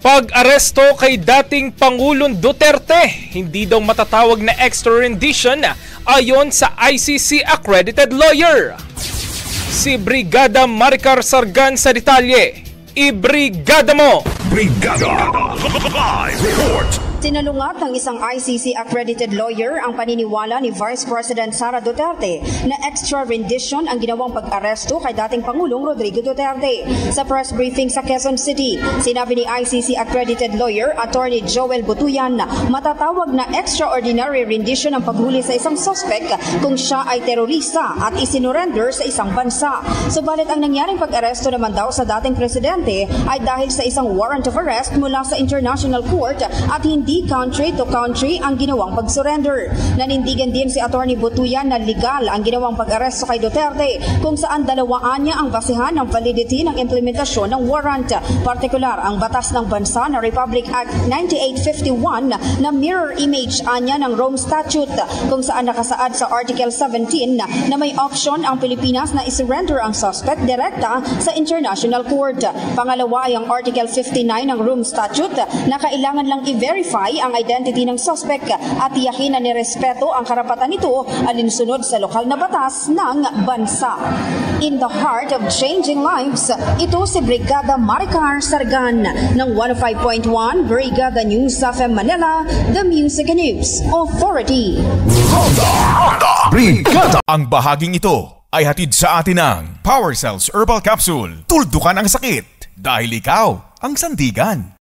Pag-aresto kay dating Pangulong Duterte, hindi daw matatawag na extradition ayon sa ICC accredited lawyer. Si Brigada Maricar Sargan sa detalye. Ibrigada mo! Brigada Live Report! Sinalungat ng isang ICC accredited lawyer ang paniniwala ni Vice President Sara Duterte na extra rendition ang ginawang pag-aresto kay dating Pangulong Rodrigo Duterte. Sa press briefing sa Quezon City, sinabi ni ICC accredited lawyer Attorney Joel Butuyan na matatawag na extraordinary rendition ang paghuli sa isang suspect kung siya ay terorista at isinurrender sa isang bansa. Subalit ang nangyaring pag-aresto naman daw sa dating presidente ay dahil sa isang warrant of arrest mula sa International Court at hindi country to country ang ginawang pag-surrender. Nanindigan din si Attorney Butuyan na legal ang ginawang pag-aresto kay Duterte kung saan dalawaan niya ang basihan ng validity ng implementasyon ng warrant. Partikular ang batas ng bansa na Republic Act 9851 na mirror image anya ng Rome Statute kung saan nakasaad sa Article 17 na may option ang Pilipinas na isurrender ang suspect direkta sa International Court. Pangalawa ay ang Article 59 ng Rome Statute na kailangan lang i-verify ang identity ng suspect at tiyakin na nirespeto ang karapatan nito alinsunod sa lokal na batas ng bansa. In the heart of changing lives, ito si Brigada Maricar Sargan ng 105.1 Brigada News FM Manila, The Music and News Authority. Honda Brigada! Ang bahaging ito ay hatid sa atin ng Power Cells Herbal Capsule. Tuldukan ang sakit dahil ikaw ang sandigan.